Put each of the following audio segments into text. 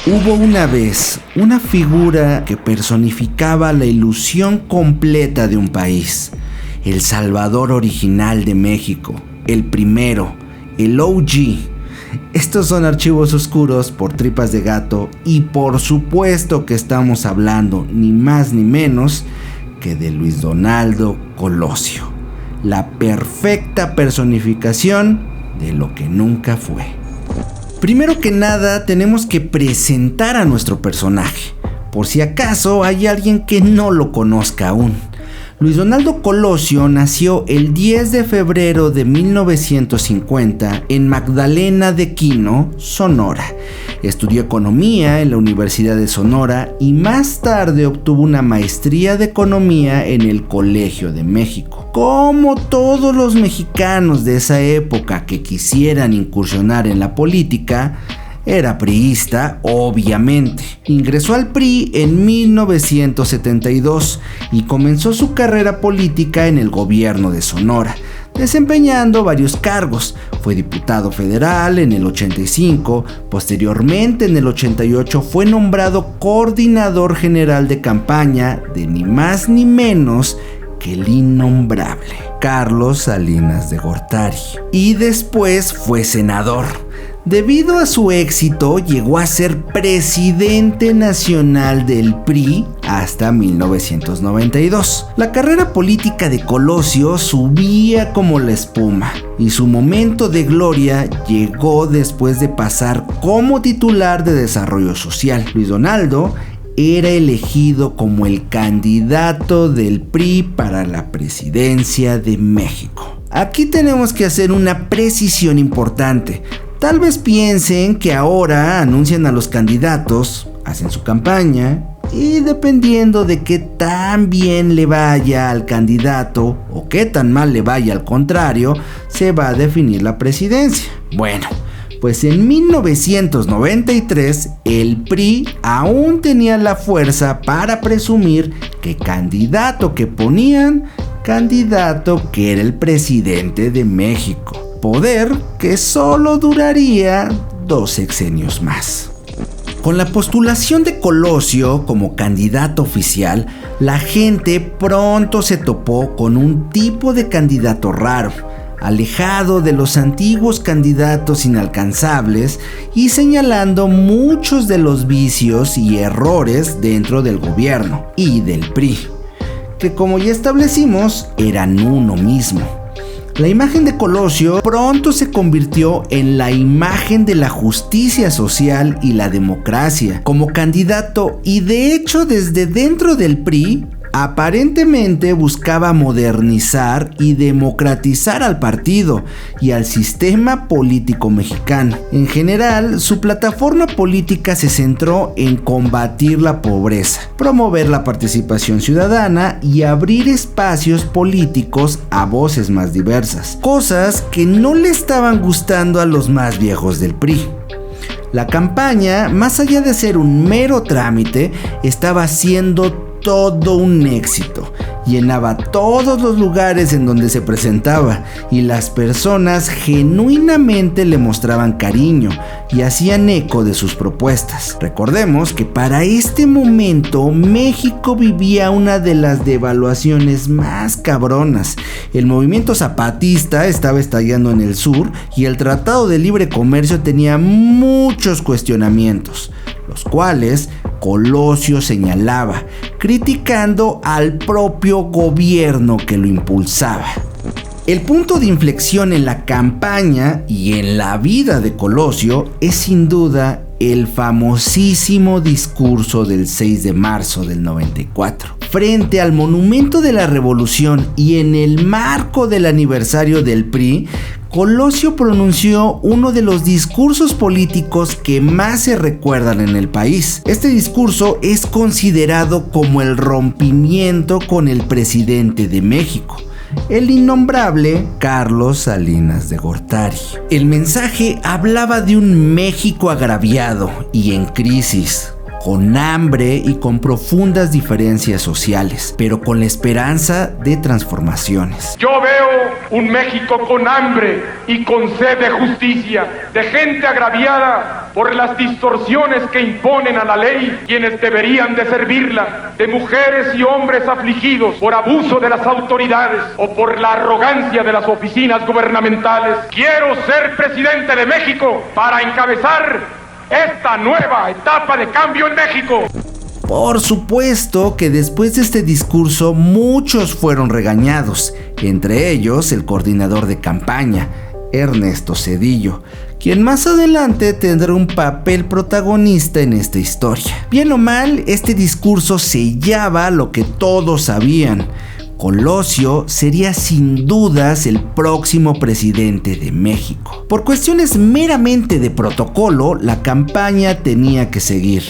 Hubo una vez una figura que personificaba la ilusión completa de un país, el Salvador original de México, el primero, el OG. Estos son Archivos Oscuros por Tripas de Gato y por supuesto que estamos hablando ni más ni menos que de Luis Donaldo Colosio, la perfecta personificación de lo que nunca fue. Primero que nada, tenemos que presentar a nuestro personaje, por si acaso hay alguien que no lo conozca aún. Luis Donaldo Colosio nació el 10 de febrero de 1950 en Magdalena de Quino, Sonora. Estudió economía en la Universidad de Sonora y más tarde obtuvo una maestría de economía en el Colegio de México. Como todos los mexicanos de esa época que quisieran incursionar en la política, era priista, obviamente. Ingresó al PRI en 1972 y comenzó su carrera política en el gobierno de Sonora, desempeñando varios cargos. Fue diputado federal en el 85, posteriormente en el 88 fue nombrado coordinador general de campaña de ni más ni menos que el innombrable Carlos Salinas de Gortari. Y después fue senador. Debido a su éxito, llegó a ser presidente nacional del PRI hasta 1992. La carrera política de Colosio subía como la espuma y su momento de gloria llegó después de pasar como titular de Desarrollo Social. Luis Donaldo era elegido como el candidato del PRI para la presidencia de México. Aquí tenemos que hacer una precisión importante. Tal vez piensen que ahora anuncian a los candidatos, hacen su campaña y dependiendo de qué tan bien le vaya al candidato o qué tan mal le vaya al contrario, se va a definir la presidencia. Bueno, pues en 1993 el PRI aún tenía la fuerza para presumir que candidato que ponían, candidato que era el presidente de México. Poder que solo duraría 2 sexenios más. Con la postulación de Colosio como candidato oficial, la gente pronto se topó con un tipo de candidato raro, alejado de los antiguos candidatos inalcanzables y señalando muchos de los vicios y errores dentro del gobierno y del PRI, que como ya establecimos, eran uno mismo. La imagen de Colosio pronto se convirtió en la imagen de la justicia social y la democracia como candidato y de hecho desde dentro del PRI aparentemente buscaba modernizar y democratizar al partido y al sistema político mexicano. En general, su plataforma política se centró en combatir la pobreza, promover la participación ciudadana y abrir espacios políticos a voces más diversas, cosas que no le estaban gustando a los más viejos del PRI. La campaña, más allá de ser un mero trámite, estaba siendo todo un éxito. Llenaba todos los lugares en donde se presentaba y las personas genuinamente le mostraban cariño y hacían eco de sus propuestas. Recordemos que para este momento México vivía una de las devaluaciones más cabronas. El movimiento zapatista estaba estallando en el sur y el Tratado de Libre Comercio tenía muchos cuestionamientos, los cuales Colosio señalaba, criticando al propio gobierno que lo impulsaba. El punto de inflexión en la campaña y en la vida de Colosio es sin duda el famosísimo discurso del 6 de marzo del 94. Frente al Monumento de la Revolución y en el marco del aniversario del PRI, Colosio pronunció uno de los discursos políticos que más se recuerdan en el país. Este discurso es considerado como el rompimiento con el presidente de México, el innombrable Carlos Salinas de Gortari. El mensaje hablaba de un México agraviado y en crisis, con hambre y con profundas diferencias sociales, pero con la esperanza de transformaciones. Yo veo un México con hambre y con sed de justicia, de gente agraviada por las distorsiones que imponen a la ley quienes deberían de servirla, de mujeres y hombres afligidos por abuso de las autoridades o por la arrogancia de las oficinas gubernamentales. Quiero ser presidente de México para encabezar esta nueva etapa de cambio en México. Por supuesto que después de este discurso muchos fueron regañados, entre ellos el coordinador de campaña, Ernesto Zedillo, quien más adelante tendrá un papel protagonista en esta historia. Bien o mal, este discurso sellaba lo que todos sabían: Colosio sería sin dudas el próximo presidente de México. Por cuestiones meramente de protocolo, la campaña tenía que seguir,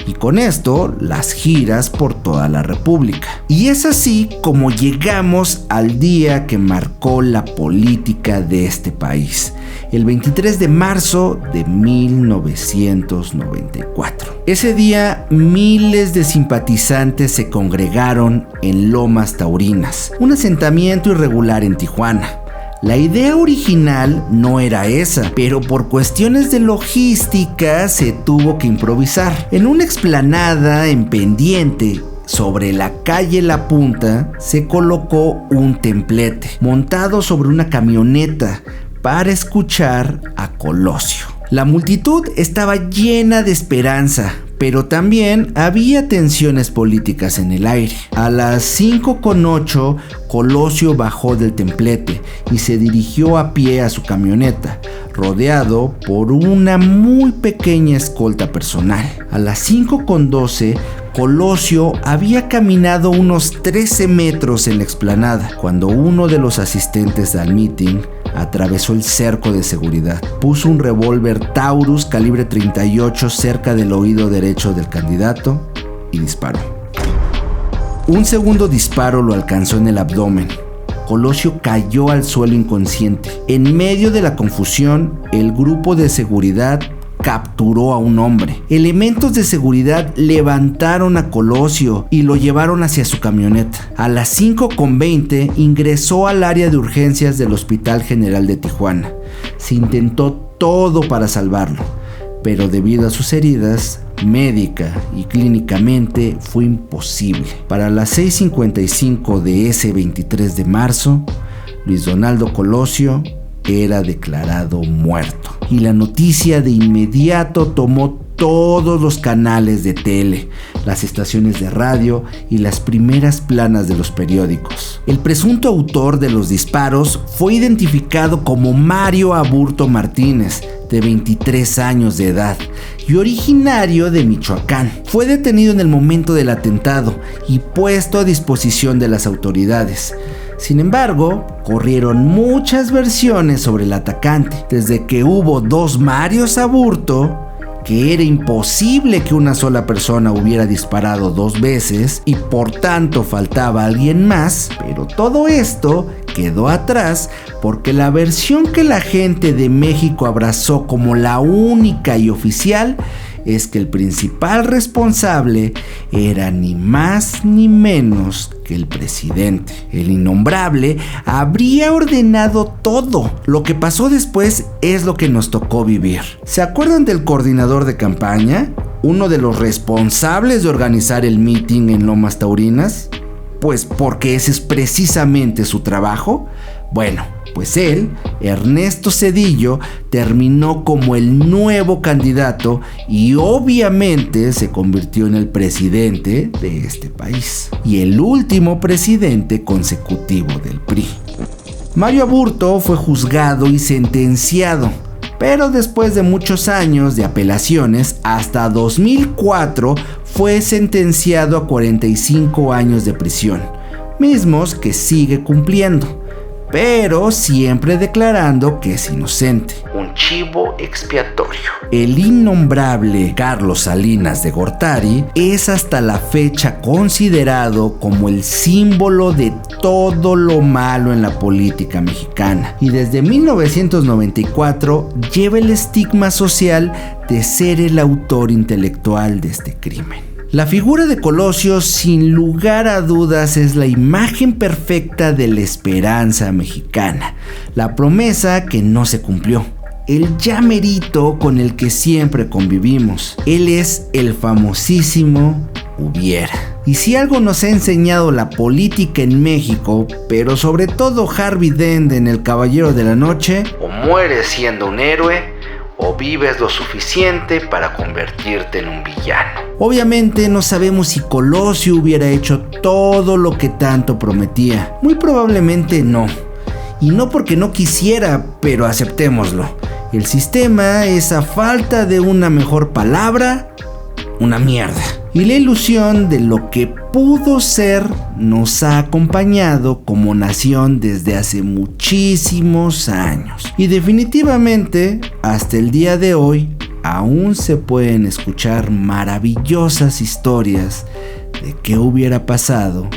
y con esto las giras por toda la República. Y es así como llegamos al día que marcó la política de este país, el 23 de marzo de 1994. Ese día miles de simpatizantes se congregaron en Lomas Taurinas, un asentamiento irregular en Tijuana. La idea original no era esa, pero por cuestiones de logística se tuvo que improvisar. En una explanada en pendiente sobre la calle La Punta se colocó un templete montado sobre una camioneta para escuchar a Colosio. La multitud estaba llena de esperanza, pero también había tensiones políticas en el aire. A las 5:08, Colosio bajó del templete y se dirigió a pie a su camioneta, rodeado por una muy pequeña escolta personal. A las 5:12, Colosio había caminado unos 13 metros en la explanada cuando uno de los asistentes al meeting atravesó el cerco de seguridad. Puso un revólver Taurus calibre 38 cerca del oído derecho del candidato y disparó. Un segundo disparo lo alcanzó en el abdomen. Colosio cayó al suelo inconsciente. En medio de la confusión, el grupo de seguridad capturó a un hombre. Elementos de seguridad levantaron a Colosio y lo llevaron hacia su camioneta. A las 5:20 ingresó al área de urgencias del Hospital General de Tijuana. Se intentó todo para salvarlo, pero debido a sus heridas, médica y clínicamente fue imposible. Para las 6:55 de ese 23 de marzo, Luis Donaldo Colosio era declarado muerto, y la noticia de inmediato tomó todos los canales de tele, las estaciones de radio y las primeras planas de los periódicos. El presunto autor de los disparos fue identificado como Mario Aburto Martínez, de 23 años de edad y originario de Michoacán. Fue detenido en el momento del atentado y puesto a disposición de las autoridades. Sin embargo, corrieron muchas versiones sobre el atacante, desde que hubo dos Marios Aburto, que era imposible que una sola persona hubiera disparado dos veces y por tanto faltaba alguien más, pero todo esto quedó atrás porque la versión que la gente de México abrazó como la única y oficial es que el principal responsable era ni más ni menos que el presidente. El innombrable habría ordenado todo. Lo que pasó después es lo que nos tocó vivir. ¿Se acuerdan del coordinador de campaña? Uno de los responsables de organizar el meeting en Lomas Taurinas. Pues porque ese es precisamente su trabajo. Bueno, pues él, Ernesto Zedillo, terminó como el nuevo candidato y obviamente se convirtió en el presidente de este país y el último presidente consecutivo del PRI. Mario Aburto fue juzgado y sentenciado, pero después de muchos años de apelaciones, hasta 2004 fue sentenciado a 45 años de prisión, mismos que sigue cumpliendo, pero siempre declarando que es inocente. Un chivo expiatorio. El innombrable Carlos Salinas de Gortari es hasta la fecha considerado como el símbolo de todo lo malo en la política mexicana, y desde 1994 lleva el estigma social de ser el autor intelectual de este crimen. La figura de Colosio, sin lugar a dudas, es la imagen perfecta de la esperanza mexicana, la promesa que no se cumplió, el llamerito con el que siempre convivimos. Él es el famosísimo Hubiera. Y si algo nos ha enseñado la política en México, pero sobre todo Harvey Dent en El Caballero de la Noche, o mueres siendo un héroe, o vives lo suficiente para convertirte en un villano. Obviamente no sabemos si Colosio hubiera hecho todo lo que tanto prometía. Muy probablemente no. Y no porque no quisiera, pero aceptémoslo. El sistema es, a falta de una mejor palabra, una mierda. Y la ilusión de lo que pudo ser nos ha acompañado como nación desde hace muchísimos años. Y definitivamente, hasta el día de hoy, aún se pueden escuchar maravillosas historias de qué hubiera pasado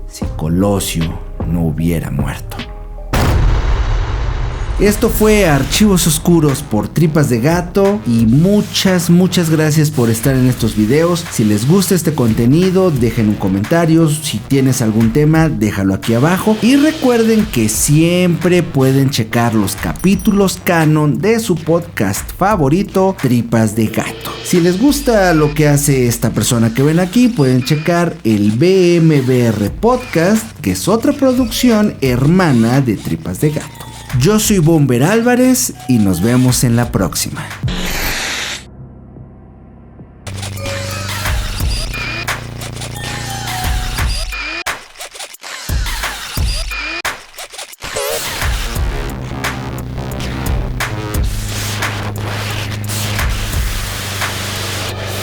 si Colosio no hubiera muerto. Esto fue Archivos Oscuros por Tripas de Gato y muchas gracias por estar en estos videos. Si les gusta este contenido, dejen un comentario. Si tienes algún tema, déjalo aquí abajo. Y recuerden que siempre pueden checar los capítulos canon de su podcast favorito, Tripas de Gato. Si les gusta lo que hace esta persona que ven aquí, pueden checar el BMBR Podcast, que es otra producción hermana de Tripas de Gato. Yo soy Bomber Álvarez y nos vemos en la próxima.